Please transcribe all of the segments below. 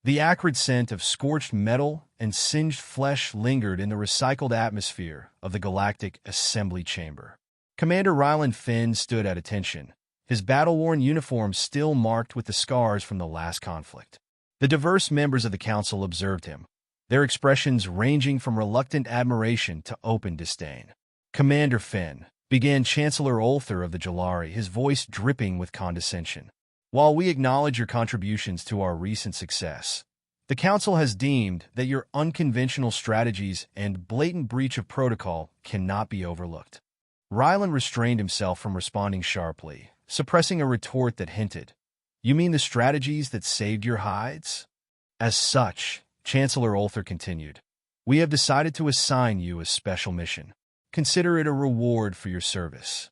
The acrid scent of scorched metal and singed flesh lingered in the recycled atmosphere of the galactic assembly chamber. Commander Rylan Finn stood at attention, his battle-worn uniform still marked with the scars from the last conflict. The diverse members of the council observed him, their expressions ranging from reluctant admiration to open disdain. "Commander Finn," began Chancellor Ulthar of the Jalari, his voice dripping with condescension. "While we acknowledge your contributions to our recent success, the Council has deemed that your unconventional strategies and blatant breach of protocol cannot be overlooked." Rylan restrained himself from responding sharply, suppressing a retort that hinted, "You mean the strategies that saved your hides?" "As such," Chancellor Ulthar continued, "we have decided to assign you a special mission. Consider it a reward for your service."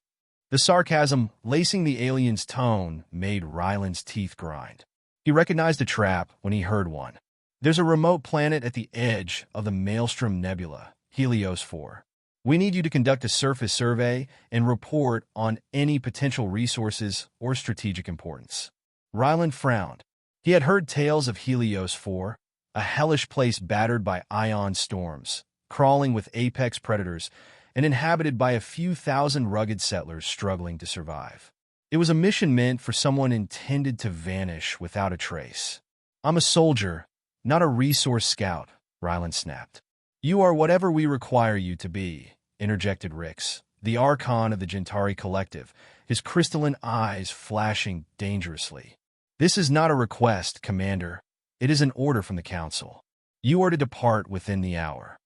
The sarcasm lacing the alien's tone made Rylan's teeth grind. He recognized a trap when he heard one. "There's a remote planet at the edge of the Maelstrom Nebula, Helios IV. We need you to conduct a surface survey and report on any potential resources or strategic importance." Rylan frowned. He had heard tales of Helios IV, a hellish place battered by ion storms, crawling with apex predators, and inhabited by a few thousand rugged settlers struggling to survive. It was a mission meant for someone intended to vanish without a trace. "I'm a soldier, not a resource scout," Rylan snapped. "You are whatever we require you to be," interjected Rix, the Archon of the Gentari Collective, his crystalline eyes flashing dangerously. "This is not a request, Commander. It is an order from the Council. You are to depart within the hour."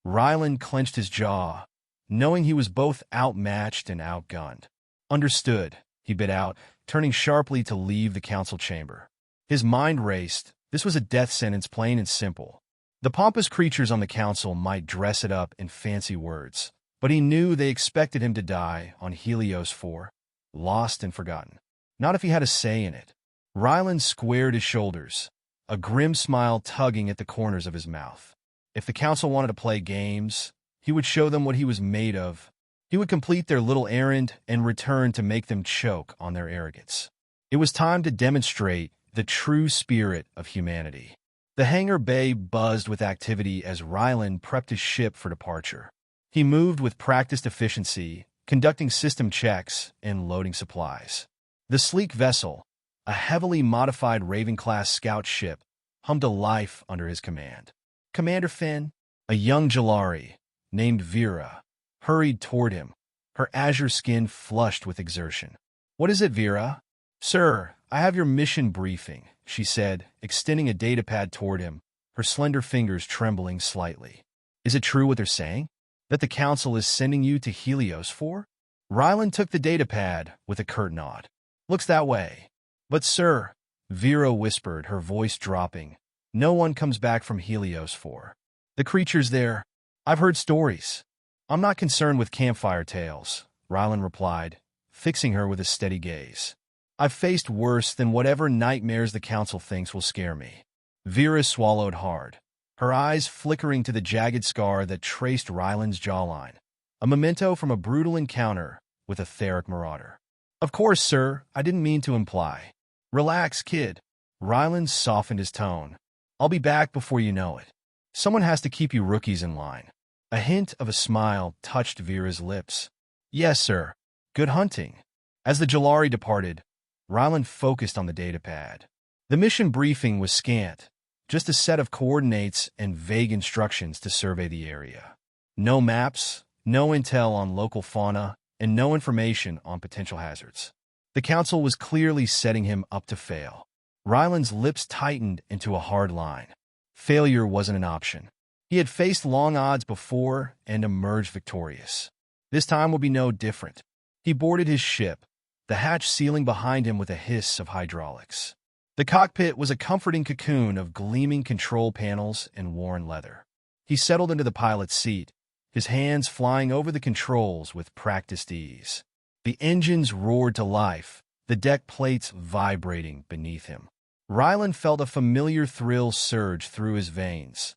Rylan clenched his jaw, knowing he was both outmatched and outgunned. "Understood," he bit out, turning sharply to leave the council chamber. His mind raced. This was a death sentence, plain and simple. The pompous creatures on the council might dress it up in fancy words, but he knew they expected him to die on Helios IV, lost and forgotten. Not if he had a say in it. Rylan squared his shoulders, a grim smile tugging at the corners of his mouth. If the council wanted to play games, he would show them what he was made of. He would complete their little errand and return to make them choke on their arrogance. It was time to demonstrate the true spirit of humanity. The hangar bay buzzed with activity as Rylan prepped his ship for departure. He moved with practiced efficiency, conducting system checks and loading supplies. The sleek vessel, a heavily modified Raven-class scout ship, hummed to life under his command. Commander Finn, a young Jalari, named Vera, hurried toward him, her azure skin flushed with exertion. "What is it, Vera?" "Sir, I have your mission briefing," she said, extending a datapad toward him, her slender fingers trembling slightly. "Is it true what they're saying? That the Council is sending you to Helios IV?" Rylan took the datapad with a curt nod. "Looks that way." "But sir," Vera whispered, her voice dropping, "no one comes back from Helios IV. The creatures there, I've heard stories." "I'm not concerned with campfire tales," Rylan replied, fixing her with a steady gaze. "I've faced worse than whatever nightmares the Council thinks will scare me." Vera swallowed hard, her eyes flickering to the jagged scar that traced Rylan's jawline, a memento from a brutal encounter with a Theric marauder. "Of course, sir, I didn't mean to imply." "Relax, kid." Rylan softened his tone. "I'll be back before you know it. Someone has to keep you rookies in line." A hint of a smile touched Vera's lips. "Yes, sir. Good hunting." As the Jalari departed, Rylan focused on the datapad. The mission briefing was scant, just a set of coordinates and vague instructions to survey the area. No maps, no intel on local fauna, and no information on potential hazards. The Council was clearly setting him up to fail. Rylan's lips tightened into a hard line. Failure wasn't an option. He had faced long odds before and emerged victorious. This time would be no different. He boarded his ship, the hatch sealing behind him with a hiss of hydraulics. The cockpit was a comforting cocoon of gleaming control panels and worn leather. He settled into the pilot's seat, his hands flying over the controls with practiced ease. The engines roared to life, the deck plates vibrating beneath him. Rylan felt a familiar thrill surge through his veins.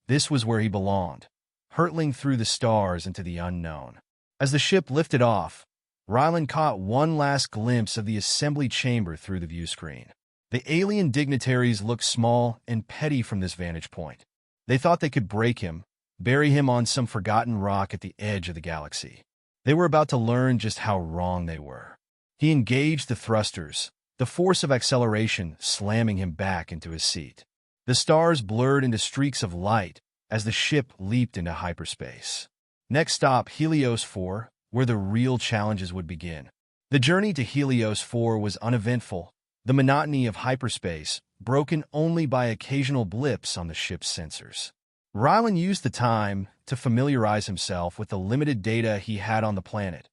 This was where he belonged, hurtling through the stars into the unknown. As the ship lifted off, Rylan caught one last glimpse of the assembly chamber through the viewscreen. The alien dignitaries looked small and petty from this vantage point. They thought they could break him, bury him on some forgotten rock at the edge of the galaxy. They were about to learn just how wrong they were. He engaged the thrusters, the force of acceleration slamming him back into his seat. The stars blurred into streaks of light as the ship leaped into hyperspace. Next stop, Helios IV, where the real challenges would begin. The journey to Helios IV was uneventful, the monotony of hyperspace broken only by occasional blips on the ship's sensors. Rylan used the time to familiarize himself with the limited data he had on the planet,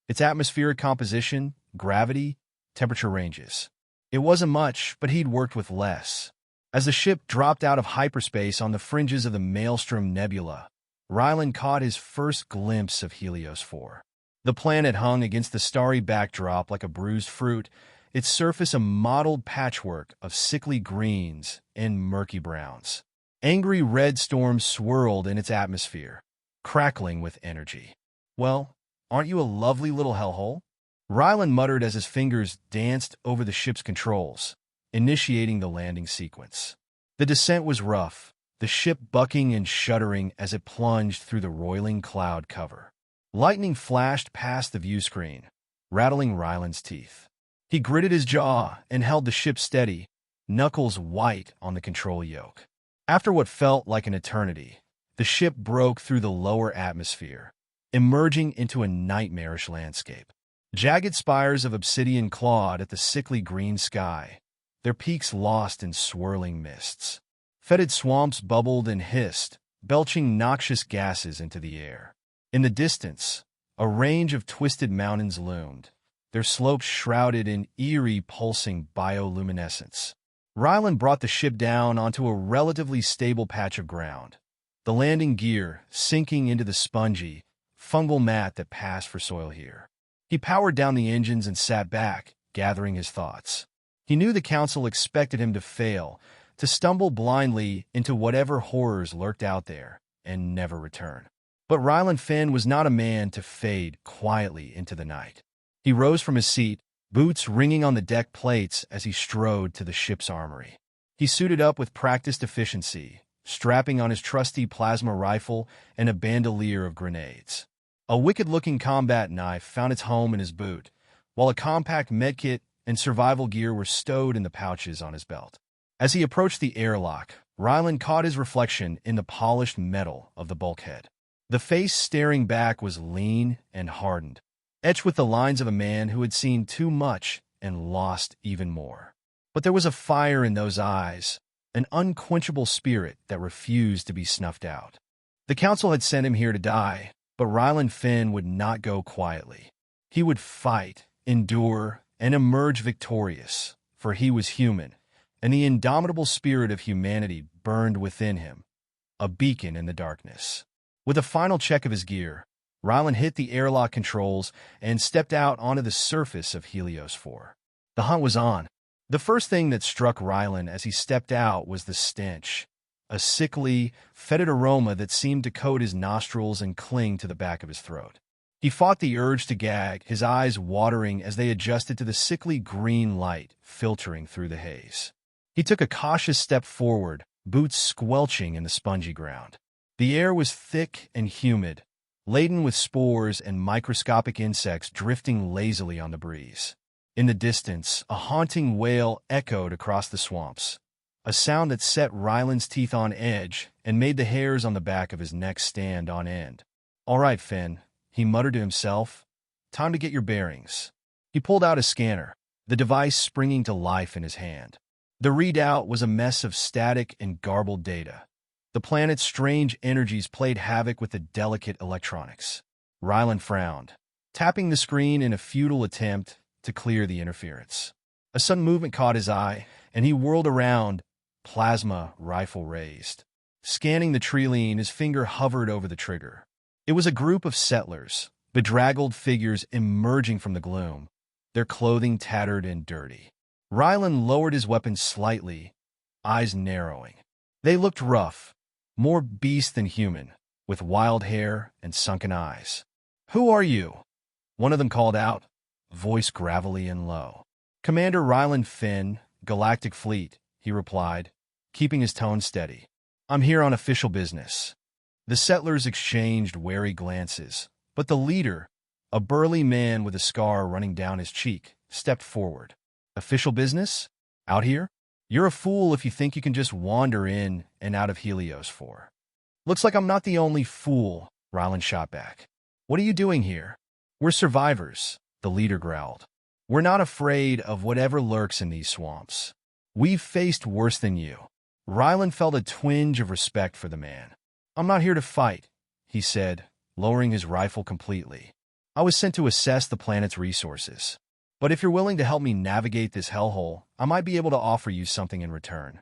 its atmospheric composition, gravity, temperature ranges. It wasn't much, but he'd worked with less. As the ship dropped out of hyperspace on the fringes of the Maelstrom Nebula, Rylan caught his first glimpse of Helios IV. The planet hung against the starry backdrop like a bruised fruit, its surface a mottled patchwork of sickly greens and murky browns. Angry red storms swirled in its atmosphere, crackling with energy. "Well, aren't you a lovely little hellhole?" Rylan muttered as his fingers danced over the ship's controls, initiating the landing sequence. The descent was rough, the ship bucking and shuddering as it plunged through the roiling cloud cover. Lightning flashed past the view screen, rattling Rylan's teeth. He gritted his jaw and held the ship steady, knuckles white on the control yoke. After what felt like an eternity, the ship broke through the lower atmosphere, emerging into a nightmarish landscape. Jagged spires of obsidian clawed at the sickly green sky, their peaks lost in swirling mists. Fetid swamps bubbled and hissed, belching noxious gases into the air. In the distance, a range of twisted mountains loomed, their slopes shrouded in eerie, pulsing bioluminescence. Rylan brought the ship down onto a relatively stable patch of ground, the landing gear sinking into the spongy, fungal mat that passed for soil here. He powered down the engines and sat back, gathering his thoughts. He knew the Council expected him to fail, to stumble blindly into whatever horrors lurked out there, and never return. But Rylan Finn was not a man to fade quietly into the night. He rose from his seat, boots ringing on the deck plates as he strode to the ship's armory. He suited up with practiced efficiency, strapping on his trusty plasma rifle and a bandolier of grenades. A wicked-looking combat knife found its home in his boot, while a compact medkit and survival gear were stowed in the pouches on his belt. As he approached the airlock, Rylan caught his reflection in the polished metal of the bulkhead. The face staring back was lean and hardened, etched with the lines of a man who had seen too much and lost even more. But there was a fire in those eyes, an unquenchable spirit that refused to be snuffed out. The Council had sent him here to die, but Rylan Finn would not go quietly. He would fight, endure, and emerge victorious, for he was human, and the indomitable spirit of humanity burned within him, a beacon in the darkness. With a final check of his gear, Rylan hit the airlock controls and stepped out onto the surface of Helios IV. The hunt was on. The first thing that struck Rylan as he stepped out was the stench, a sickly, fetid aroma that seemed to coat his nostrils and cling to the back of his throat. He fought the urge to gag, his eyes watering as they adjusted to the sickly green light filtering through the haze. He took a cautious step forward, boots squelching in the spongy ground. The air was thick and humid, laden with spores and microscopic insects drifting lazily on the breeze. In the distance, a haunting wail echoed across the swamps, a sound that set Rylan's teeth on edge and made the hairs on the back of his neck stand on end. "All right, Finn," he muttered to himself. "Time to get your bearings." He pulled out a scanner, the device springing to life in his hand. The readout was a mess of static and garbled data. The planet's strange energies played havoc with the delicate electronics. Rylan frowned, tapping the screen in a futile attempt to clear the interference. A sudden movement caught his eye, and he whirled around, plasma rifle raised. Scanning the tree-line, his finger hovered over the trigger. It was a group of settlers, bedraggled figures emerging from the gloom, their clothing tattered and dirty. Rylan lowered his weapon slightly, eyes narrowing. They looked rough, more beast than human, with wild hair and sunken eyes. "Who are you?" one of them called out, voice gravelly and low. "Commander Rylan Finn, Galactic Fleet, he replied, keeping his tone steady. I'm here on official business. The settlers exchanged wary glances, but the leader, a burly man with a scar running down his cheek, stepped forward. Official business? Out here? You're a fool if you think you can just wander in and out of Helios IV. Looks like I'm not the only fool, Rylan shot back. What are you doing here? We're survivors, the leader growled. We're not afraid of whatever lurks in these swamps. We've faced worse than you. Rylan felt a twinge of respect for the man. I'm not here to fight, he said, lowering his rifle completely. I was sent to assess the planet's resources. But if you're willing to help me navigate this hellhole, I might be able to offer you something in return.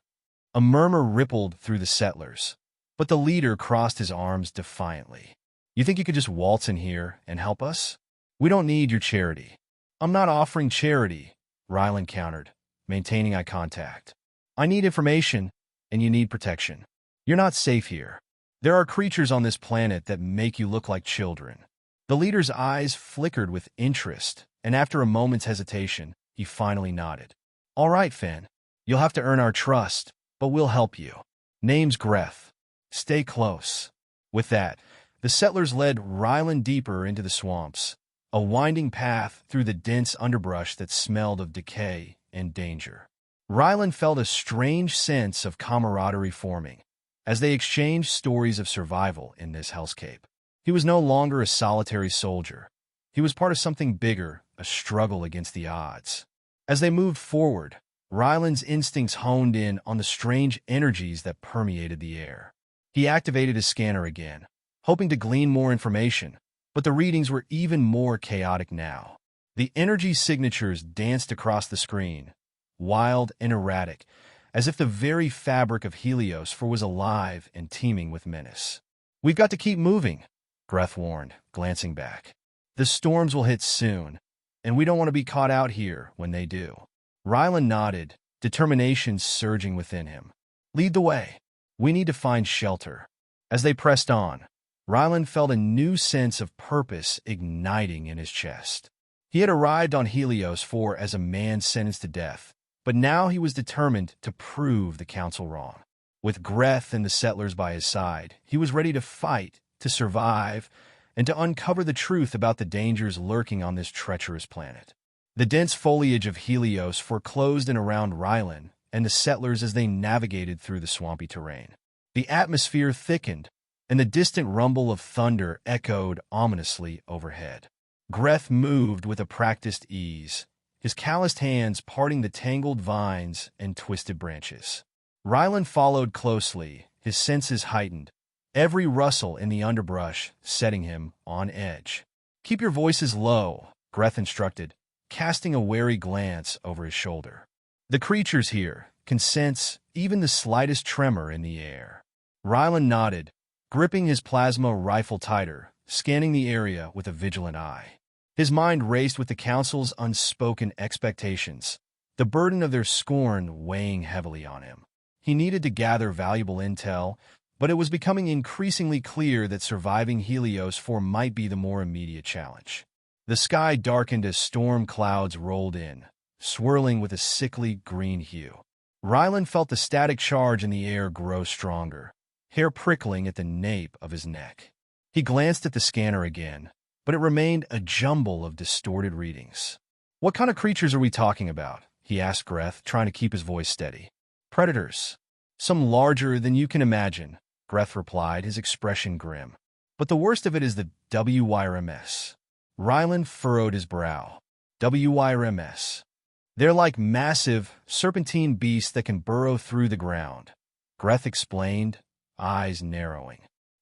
A murmur rippled through the settlers, but the leader crossed his arms defiantly. You think you could just waltz in here and help us? We don't need your charity. I'm not offering charity, Rylan countered, maintaining eye contact. I need information, and you need protection. You're not safe here. There are creatures on this planet that make you look like children. The leader's eyes flickered with interest, and after a moment's hesitation, he finally nodded. All right, Finn. You'll have to earn our trust, but we'll help you. Name's Greth. Stay close. With that, the settlers led Rylan deeper into the swamps, a winding path through the dense underbrush that smelled of decay and danger. Rylan felt a strange sense of camaraderie forming as they exchanged stories of survival in this hellscape. He was no longer a solitary soldier. He was part of something bigger, a struggle against the odds. As they moved forward, Rylan's instincts honed in on the strange energies that permeated the air. He activated his scanner again, hoping to glean more information, but the readings were even more chaotic now. The energy signatures danced across the screen, wild and erratic, as if the very fabric of Helios IV was alive and teeming with menace. We've got to keep moving, Greth warned, glancing back. The storms will hit soon, and we don't want to be caught out here when they do. Rylan nodded, determination surging within him. Lead the way. We need to find shelter. As they pressed on, Rylan felt a new sense of purpose igniting in his chest. He had arrived on Helios IV as a man sentenced to death, but now he was determined to prove the council wrong. With Greth and the settlers by his side, he was ready to fight, to survive, and to uncover the truth about the dangers lurking on this treacherous planet. The dense foliage of Helios foreclosed in around Rylan and the settlers as they navigated through the swampy terrain. The atmosphere thickened, and the distant rumble of thunder echoed ominously overhead. Greth moved with a practiced ease, his calloused hands parting the tangled vines and twisted branches. Rylan followed closely, his senses heightened, every rustle in the underbrush setting him on edge. Keep your voices low, Greth instructed, casting a wary glance over his shoulder. The creatures here can sense even the slightest tremor in the air. Rylan nodded, gripping his plasma rifle tighter, scanning the area with a vigilant eye. His mind raced with the council's unspoken expectations, the burden of their scorn weighing heavily on him. He needed to gather valuable intel, but it was becoming increasingly clear that surviving Helios IV might be the more immediate challenge. The sky darkened as storm clouds rolled in, swirling with a sickly green hue. Rylan felt the static charge in the air grow stronger, hair prickling at the nape of his neck. He glanced at the scanner again, but it remained a jumble of distorted readings. What kind of creatures are we talking about? He asked Greth, trying to keep his voice steady. Predators. Some larger than you can imagine, Greth replied, his expression grim. But the worst of it is the WYRMS. Rylan furrowed his brow. WYRMS. They're like massive, serpentine beasts that can burrow through the ground, Greth explained, eyes narrowing.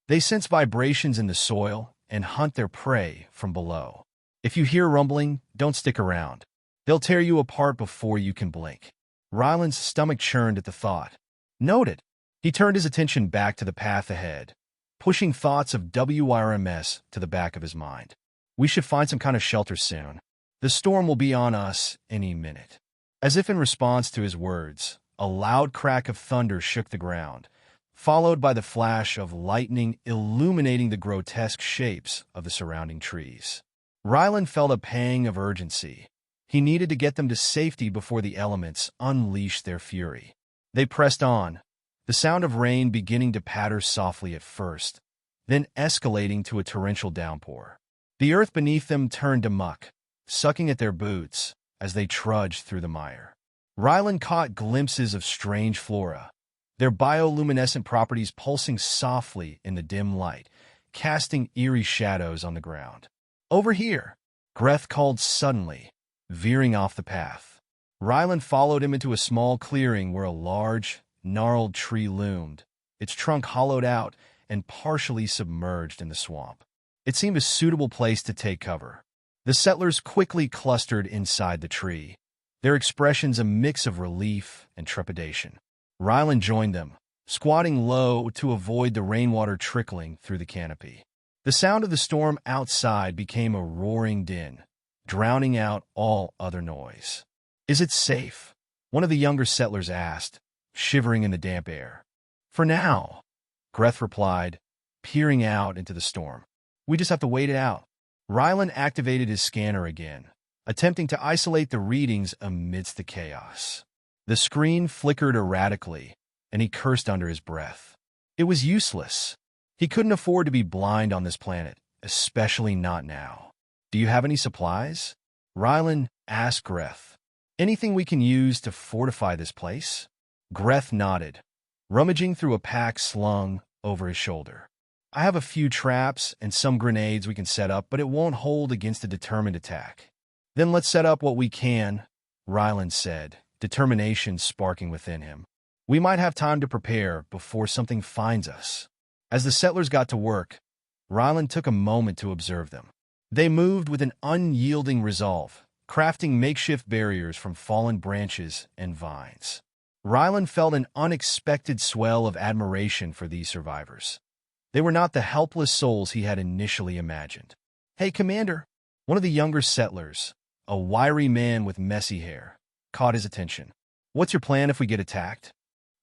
They sense vibrations in the soil and hunt their prey from below. If you hear rumbling, don't stick around. They'll tear you apart before you can blink. Rylan's stomach churned at the thought. Noted. He turned his attention back to the path ahead, pushing thoughts of WYRMS to the back of his mind. We should find some kind of shelter soon. The storm will be on us any minute. As if in response to his words, a loud crack of thunder shook the ground, followed by the flash of lightning illuminating the grotesque shapes of the surrounding trees. Rylan felt a pang of urgency. He needed to get them to safety before the elements unleashed their fury. They pressed on, the sound of rain beginning to patter softly at first, then escalating to a torrential downpour. The earth beneath them turned to muck, sucking at their boots as they trudged through the mire. Rylan caught glimpses of strange flora, their bioluminescent properties pulsing softly in the dim light, casting eerie shadows on the ground. "Over here!" Greth called suddenly, veering off the path. Rylan followed him into a small clearing where a large, gnarled tree loomed, its trunk hollowed out and partially submerged in the swamp. It seemed a suitable place to take cover. The settlers quickly clustered inside the tree, their expressions a mix of relief and trepidation. Rylan joined them, squatting low to avoid the rainwater trickling through the canopy. The sound of the storm outside became a roaring din, drowning out all other noise. "Is it safe?" one of the younger settlers asked, shivering in the damp air. "For now," Greth replied, peering out into the storm. "We just have to wait it out." Rylan activated his scanner again, attempting to isolate the readings amidst the chaos. The screen flickered erratically, and he cursed under his breath. It was useless. He couldn't afford to be blind on this planet, especially not now. "Do you have any supplies?" Rylan asked Greth. "Anything we can use to fortify this place?" Greth nodded, rummaging through a pack slung over his shoulder. "I have a few traps and some grenades we can set up, but it won't hold against a determined attack." "Then let's set up what we can," Rylan said, determination sparking within him. "We might have time to prepare before something finds us." As the settlers got to work, Rylan took a moment to observe them. They moved with an unyielding resolve, crafting makeshift barriers from fallen branches and vines. Rylan felt an unexpected swell of admiration for these survivors. They were not the helpless souls he had initially imagined. "Hey, Commander!" One of the younger settlers, a wiry man with messy hair, caught his attention. "What's your plan if we get attacked?"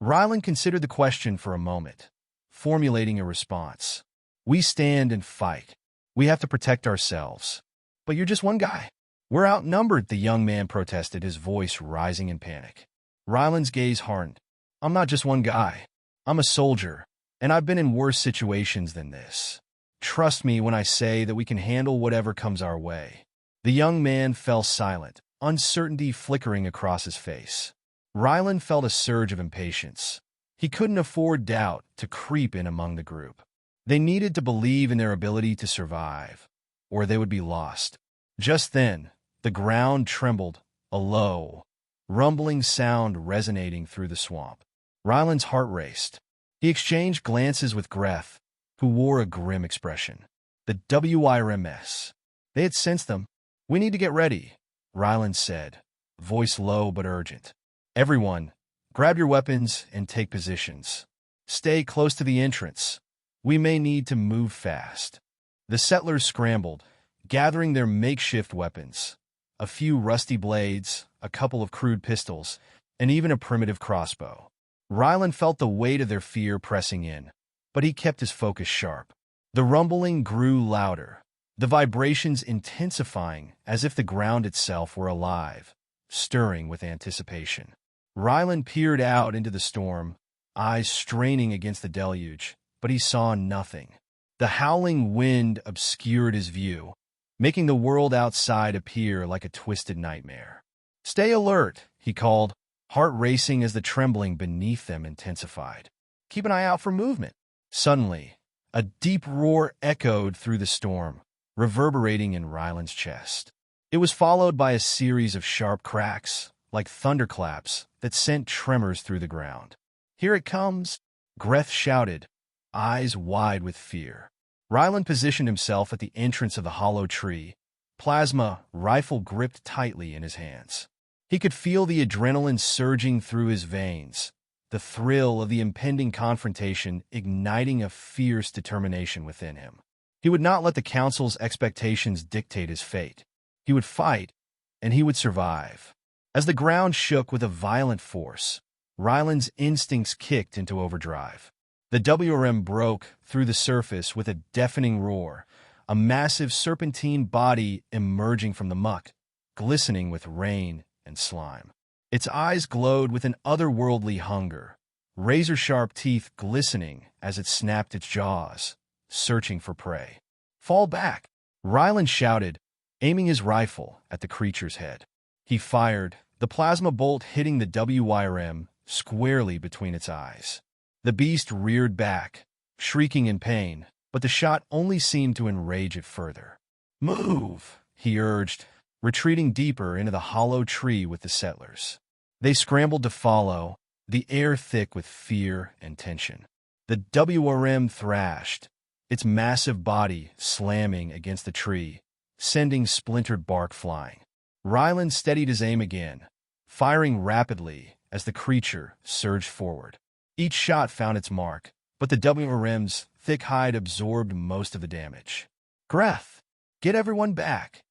Rylan considered the question for a moment, formulating a response. "We stand and fight. We have to protect ourselves." "But you're just one guy." "We're outnumbered," the young man protested, his voice rising in panic. Rylan's gaze hardened. "I'm not just one guy. I'm a soldier, and I've been in worse situations than this. Trust me when I say that we can handle whatever comes our way." The young man fell silent, uncertainty flickering across his face. Rylan felt a surge of impatience. He couldn't afford doubt to creep in among the group. They needed to believe in their ability to survive, or they would be lost. Just then, the ground trembled, a low, rumbling sound resonating through the swamp. Rylan's heart raced. He exchanged glances with Greth, who wore a grim expression. The WIRMS. They had sensed them. "We need to get ready," Rylan said, voice low but urgent. "Everyone, grab your weapons and take positions. Stay close to the entrance. We may need to move fast." The settlers scrambled, gathering their makeshift weapons. A few rusty blades, a couple of crude pistols, and even a primitive crossbow. Rylan felt the weight of their fear pressing in, but he kept his focus sharp. The rumbling grew louder, the vibrations intensifying as if the ground itself were alive, stirring with anticipation. Rylan peered out into the storm, eyes straining against the deluge, but he saw nothing. The howling wind obscured his view, making the world outside appear like a twisted nightmare. "Stay alert," he called, heart racing as the trembling beneath them intensified. "Keep an eye out for movement." Suddenly, a deep roar echoed through the storm, reverberating in Rylan's chest. It was followed by a series of sharp cracks, like thunderclaps, that sent tremors through the ground. "Here it comes!" Greth shouted, eyes wide with fear. Rylan positioned himself at the entrance of the hollow tree, plasma rifle gripped tightly in his hands. He could feel the adrenaline surging through his veins, the thrill of the impending confrontation igniting a fierce determination within him. He would not let the Council's expectations dictate his fate. He would fight, and he would survive. As the ground shook with a violent force, Rylan's instincts kicked into overdrive. The WRM broke through the surface with a deafening roar, a massive serpentine body emerging from the muck, glistening with rain and slime. Its eyes glowed with an otherworldly hunger, razor-sharp teeth glistening as it snapped its jaws, searching for prey. "Fall back!" Rylan shouted, aiming his rifle at the creature's head. He fired, the plasma bolt hitting the WYRM squarely between its eyes. The beast reared back, shrieking in pain, but the shot only seemed to enrage it further. "Move!" he urged, retreating deeper into the hollow tree with the settlers. They scrambled to follow, the air thick with fear and tension. The WRM thrashed, its massive body slamming against the tree, sending splintered bark flying. Rylan steadied his aim again, firing rapidly as the creature surged forward. Each shot found its mark, but the WRM's thick hide absorbed most of the damage. "Greth, get everyone back!"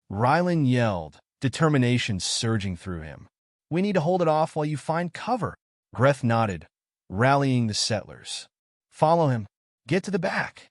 Rylan yelled, determination surging through him. "We need to hold it off while you find cover." Greth nodded, rallying the settlers. "Follow him. Get to the back."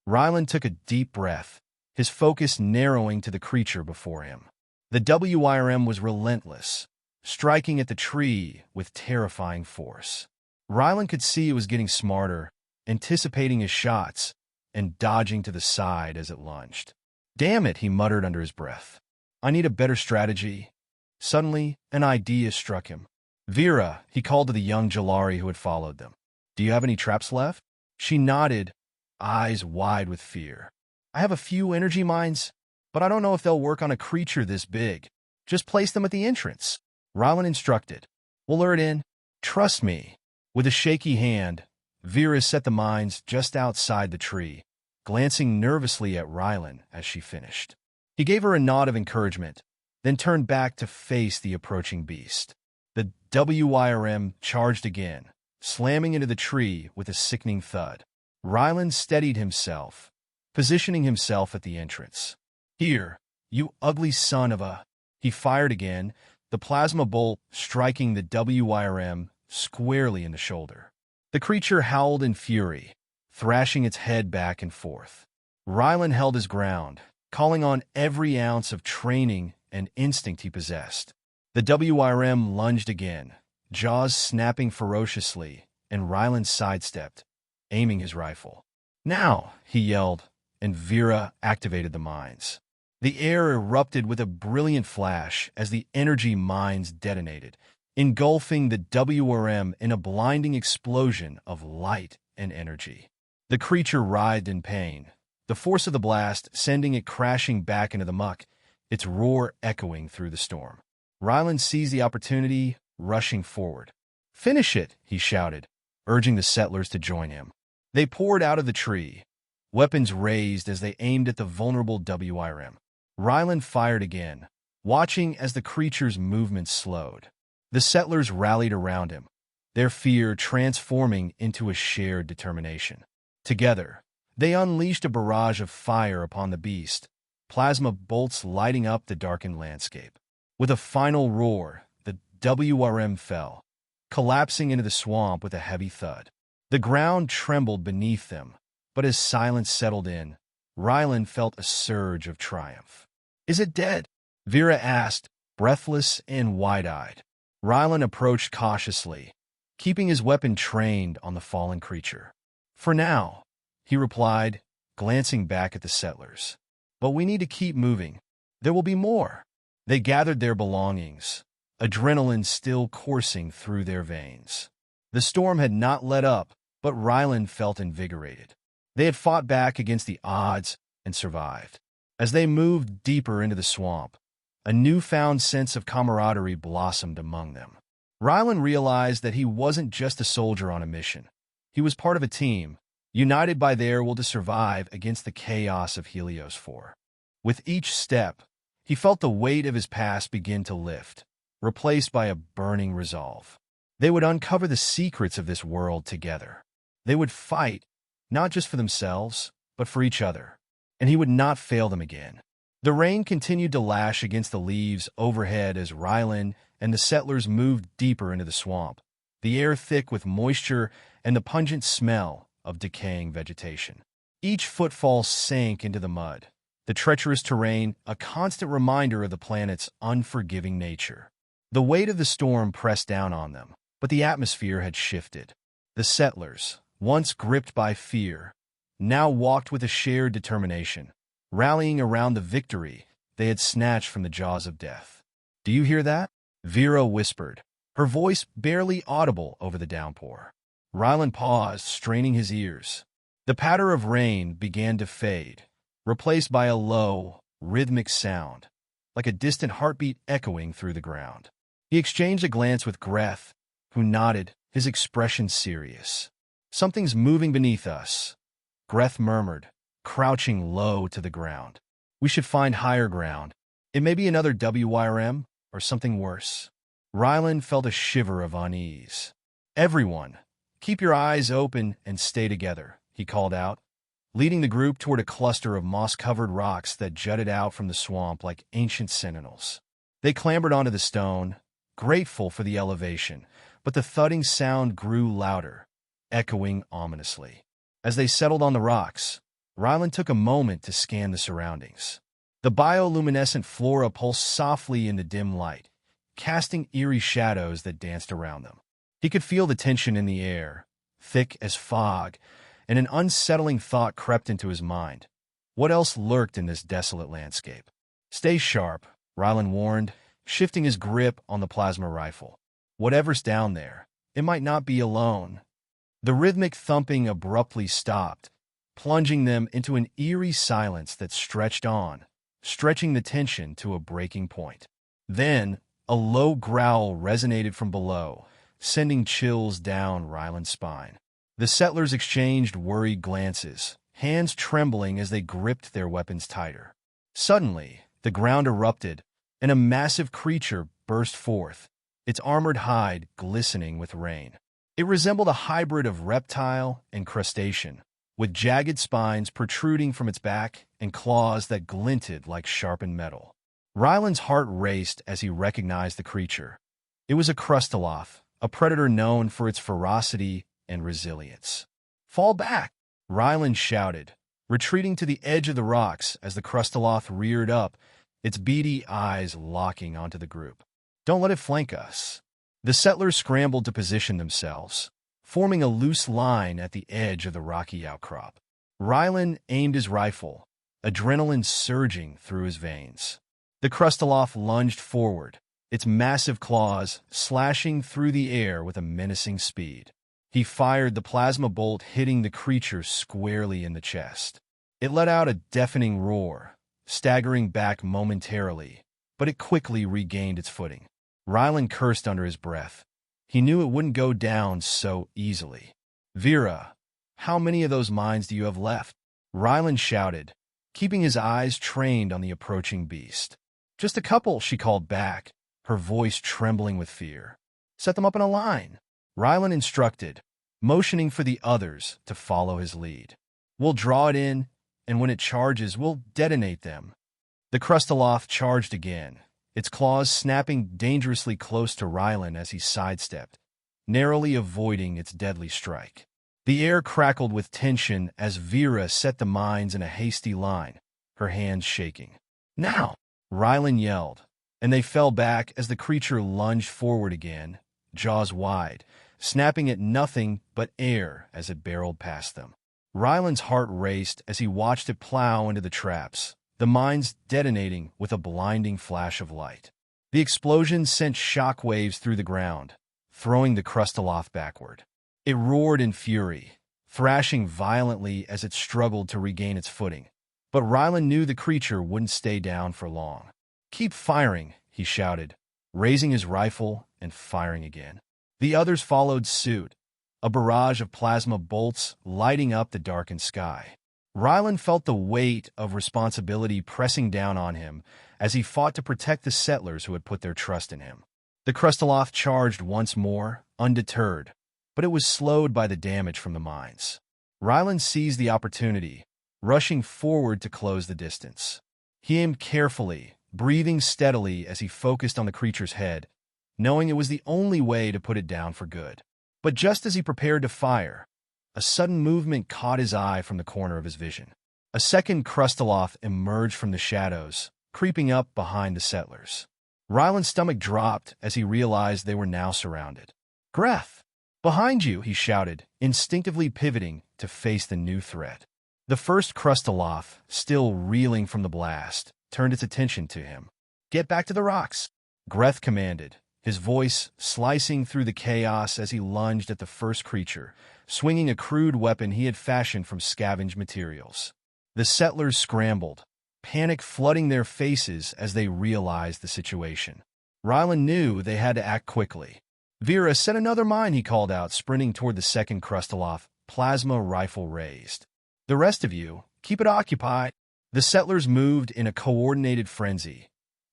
Rylan took a deep breath, his focus narrowing to the creature before him. The WIRM was relentless, striking at the tree with terrifying force. Rylan could see it was getting smarter, anticipating his shots and dodging to the side as it lunged. "Damn it," he muttered under his breath. "I need a better strategy." Suddenly, an idea struck him. "Vera," he called to the young Jalari who had followed them. "Do you have any traps left?" She nodded, eyes wide with fear. "I have a few energy mines, but I don't know if they'll work on a creature this big. Just place them at the entrance." Rylan instructed. "We'll lure it in. Trust me." With a shaky hand, Vera set the mines just outside the tree, glancing nervously at Rylan as she finished. He gave her a nod of encouragement, then turned back to face the approaching beast. The WIRM charged again, slamming into the tree with a sickening thud. Rylan steadied himself, positioning himself at the entrance. "Here, you ugly son of a—" He fired again, the plasma bolt striking the WIRM squarely in the shoulder. The creature howled in fury, thrashing its head back and forth. Rylan held his ground, calling on every ounce of training and instinct he possessed. The WIRM lunged again, jaws snapping ferociously, and Rylan sidestepped, aiming his rifle. "Now!" he yelled, and Vera activated the mines. The air erupted with a brilliant flash as the energy mines detonated, engulfing the WRM in a blinding explosion of light and energy. The creature writhed in pain, the force of the blast sending it crashing back into the muck, its roar echoing through the storm. Rylan seized the opportunity, rushing forward. "Finish it!" he shouted, urging the settlers to join him. They poured out of the tree, weapons raised as they aimed at the vulnerable WIRM. Rylan fired again, watching as the creature's movements slowed. The settlers rallied around him, their fear transforming into a shared determination. Together, they unleashed a barrage of fire upon the beast, plasma bolts lighting up the darkened landscape. With a final roar, the WRM fell, collapsing into the swamp with a heavy thud. The ground trembled beneath them, but as silence settled in, Rylan felt a surge of triumph. "Is it dead?" Vera asked, breathless and wide-eyed. Rylan approached cautiously, keeping his weapon trained on the fallen creature. "For now," he replied, glancing back at the settlers. "But we need to keep moving. There will be more." They gathered their belongings, adrenaline still coursing through their veins. The storm had not let up, but Rylan felt invigorated. They had fought back against the odds and survived. As they moved deeper into the swamp, a newfound sense of camaraderie blossomed among them. Rylan realized that he wasn't just a soldier on a mission. He was part of a team, united by their will to survive against the chaos of Helios IV. With each step, he felt the weight of his past begin to lift, replaced by a burning resolve. They would uncover the secrets of this world together. They would fight, not just for themselves, but for each other, and he would not fail them again. The rain continued to lash against the leaves overhead as Rylan and the settlers moved deeper into the swamp, the air thick with moisture and the pungent smell of decaying vegetation. Each footfall sank into the mud, the treacherous terrain a constant reminder of the planet's unforgiving nature. The weight of the storm pressed down on them, but the atmosphere had shifted. The settlers, once gripped by fear, now walked with a shared determination, rallying around the victory they had snatched from the jaws of death. "Do you hear that?" Vera whispered, her voice barely audible over the downpour. Rylan paused, straining his ears. The patter of rain began to fade, replaced by a low, rhythmic sound, like a distant heartbeat echoing through the ground. He exchanged a glance with Greth, who nodded, his expression serious. "Something's moving beneath us," Greth murmured, crouching low to the ground. "We should find higher ground. It may be another WYRM or something worse." Rylan felt a shiver of unease. "Everyone, keep your eyes open and stay together," he called out, leading the group toward a cluster of moss-covered rocks that jutted out from the swamp like ancient sentinels. They clambered onto the stone, grateful for the elevation, but the thudding sound grew louder, echoing ominously. As they settled on the rocks, Rylan took a moment to scan the surroundings. The bioluminescent flora pulsed softly in the dim light, casting eerie shadows that danced around them. He could feel the tension in the air, thick as fog, and an unsettling thought crept into his mind. What else lurked in this desolate landscape? "Stay sharp," Rylan warned, shifting his grip on the plasma rifle. "Whatever's down there, it might not be alone." The rhythmic thumping abruptly stopped, plunging them into an eerie silence that stretched on, stretching the tension to a breaking point. Then, a low growl resonated from below, sending chills down Rylan's spine. The settlers exchanged worried glances, hands trembling as they gripped their weapons tighter. Suddenly, the ground erupted, and a massive creature burst forth, its armored hide glistening with rain. It resembled a hybrid of reptile and crustacean, with jagged spines protruding from its back and claws that glinted like sharpened metal. Rylan's heart raced as he recognized the creature. It was a Crustaloth, a predator known for its ferocity and resilience. "Fall back!" Rylan shouted, retreating to the edge of the rocks as the Crustaloth reared up, its beady eyes locking onto the group. "Don't let it flank us." The settlers scrambled to position themselves, forming a loose line at the edge of the rocky outcrop. Rylan aimed his rifle, adrenaline surging through his veins. The Crustaloth lunged forward, its massive claws slashing through the air with a menacing speed. He fired the plasma bolt, hitting the creature squarely in the chest. It let out a deafening roar, staggering back momentarily, but it quickly regained its footing. Rylan cursed under his breath. He knew it wouldn't go down so easily. "Vera, how many of those mines do you have left?" Rylan shouted, keeping his eyes trained on the approaching beast. "Just a couple," she called back, her voice trembling with fear. "Set them up in a line," Rylan instructed, motioning for the others to follow his lead. "We'll draw it in, and when it charges, we'll detonate them." The Crustaloth charged again, its claws snapping dangerously close to Rylan as he sidestepped, narrowly avoiding its deadly strike. The air crackled with tension as Vera set the mines in a hasty line, her hands shaking. "Now!" Rylan yelled, and they fell back as the creature lunged forward again, jaws wide, snapping at nothing but air as it barreled past them. Rylan's heart raced as he watched it plow into the traps, the mines detonating with a blinding flash of light. The explosion sent shock waves through the ground, throwing the Crustaloth backward. It roared in fury, thrashing violently as it struggled to regain its footing. But Rylan knew the creature wouldn't stay down for long. "Keep firing," he shouted, raising his rifle and firing again. The others followed suit, a barrage of plasma bolts lighting up the darkened sky. Rylan felt the weight of responsibility pressing down on him as he fought to protect the settlers who had put their trust in him. The Crustaloth charged once more, undeterred, but it was slowed by the damage from the mines. Rylan seized the opportunity, rushing forward to close the distance. He aimed carefully, breathing steadily as he focused on the creature's head, knowing it was the only way to put it down for good. But just as he prepared to fire, a sudden movement caught his eye from the corner of his vision. A second Crustaloth emerged from the shadows, creeping up behind the settlers. Rylan's stomach dropped as he realized they were now surrounded. "Greth! Behind you!" he shouted, instinctively pivoting to face the new threat. The first Crustaloth, still reeling from the blast, turned its attention to him. "Get back to the rocks," Greth commanded, his voice slicing through the chaos as he lunged at the first creature, swinging a crude weapon he had fashioned from scavenged materials. The settlers scrambled, panic flooding their faces as they realized the situation. Rylan knew they had to act quickly. "Vera, set another mine," he called out, sprinting toward the second Crustaloth, plasma rifle raised. "The rest of you, keep it occupied." The settlers moved in a coordinated frenzy,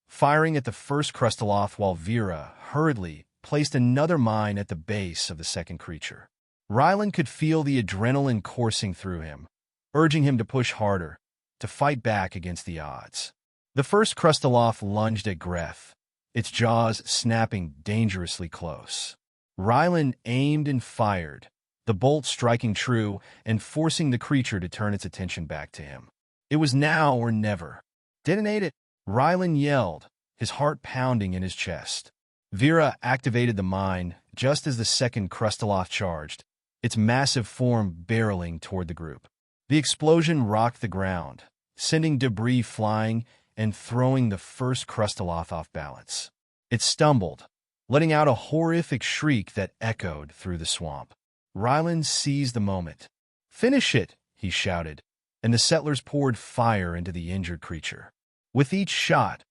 firing at the first Crustaloth while Vera hurriedly placed another mine at the base of the second creature. Rylan could feel the adrenaline coursing through him, urging him to push harder, to fight back against the odds. The first Crustaloth lunged at Greth, its jaws snapping dangerously close. Rylan aimed and fired, the bolt striking true and forcing the creature to turn its attention back to him. It was now or never. "Detonate it!" Rylan yelled, his heart pounding in his chest. Vera activated the mine just as the second Crustaloth charged, its massive form barreling toward the group. The explosion rocked the ground, sending debris flying and throwing the first Crustaloth off balance. It stumbled, letting out a horrific shriek that echoed through the swamp. Rylan seized the moment. "Finish it!" he shouted, and the settlers poured fire into the injured creature. With each shot,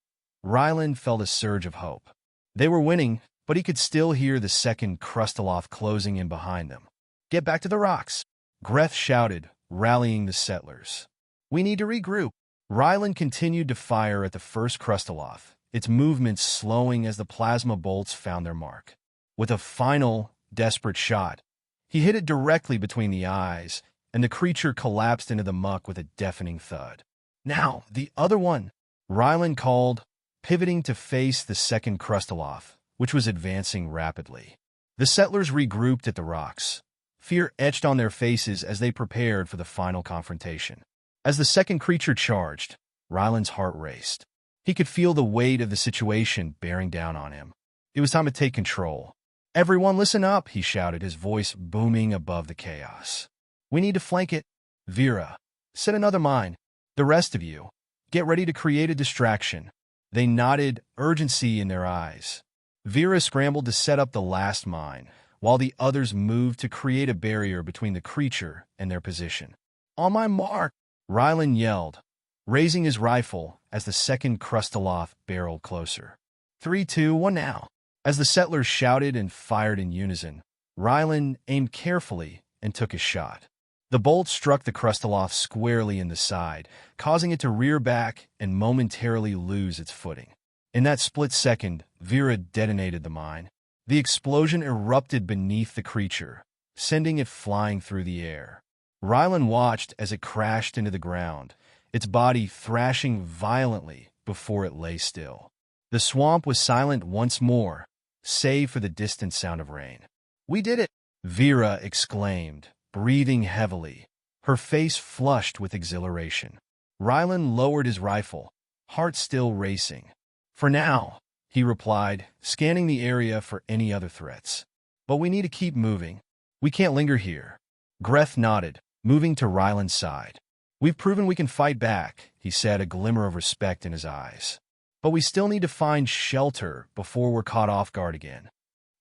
Rylan felt a surge of hope. They were winning, but he could still hear the second Crustaloth closing in behind them. "Get back to the rocks!" Greth shouted, rallying the settlers. "We need to regroup." Rylan continued to fire at the first Crustaloth, its movements slowing as the plasma bolts found their mark. With a final, desperate shot, he hit it directly between the eyes, and the creature collapsed into the muck with a deafening thud. "Now, the other one!" Rylan called, pivoting to face the second Crustaloth, which was advancing rapidly. The settlers regrouped at the rocks, fear etched on their faces as they prepared for the final confrontation. As the second creature charged, Rylan's heart raced. He could feel the weight of the situation bearing down on him. It was time to take control. "Everyone listen up," he shouted, his voice booming above the chaos. "We need to flank it. Vera, set another mine. The rest of you, get ready to create a distraction." They nodded, urgency in their eyes. Vera scrambled to set up the last mine, while the others moved to create a barrier between the creature and their position. "On my mark!" Rylan yelled, raising his rifle as the second Crustaloth barreled closer. 3, 2, 1 now. As the settlers shouted and fired in unison, Rylan aimed carefully and took his shot. The bolt struck the Crustaloth squarely in the side, causing it to rear back and momentarily lose its footing. In that split second, Vera detonated the mine. The explosion erupted beneath the creature, sending it flying through the air. Rylan watched as it crashed into the ground, its body thrashing violently before it lay still. The swamp was silent once more, save for the distant sound of rain. "We did it!" Vera exclaimed, breathing heavily, her face flushed with exhilaration. Rylan lowered his rifle, heart still racing. "For now," he replied, scanning the area for any other threats. "But we need to keep moving. We can't linger here." Greth nodded, moving to Rylan's side. "We've proven we can fight back," he said, a glimmer of respect in his eyes. "But we still need to find shelter before we're caught off guard again."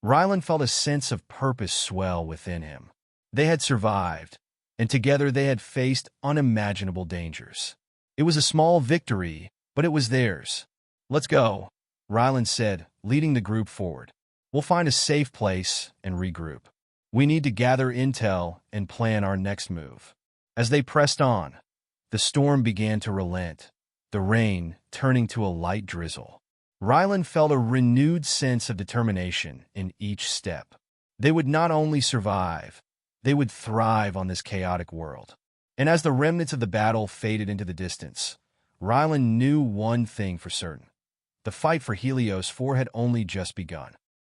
Rylan felt a sense of purpose swell within him. They had survived, and together they had faced unimaginable dangers. It was a small victory, but it was theirs. "Let's go," Rylan said, leading the group forward. "We'll find a safe place and regroup. We need to gather intel and plan our next move." As they pressed on, the storm began to relent, the rain turning to a light drizzle. Rylan felt a renewed sense of determination in each step. They would not only survive, they would thrive on this chaotic world. And as the remnants of the battle faded into the distance, Rylan knew one thing for certain. The fight for Helios IV had only just begun.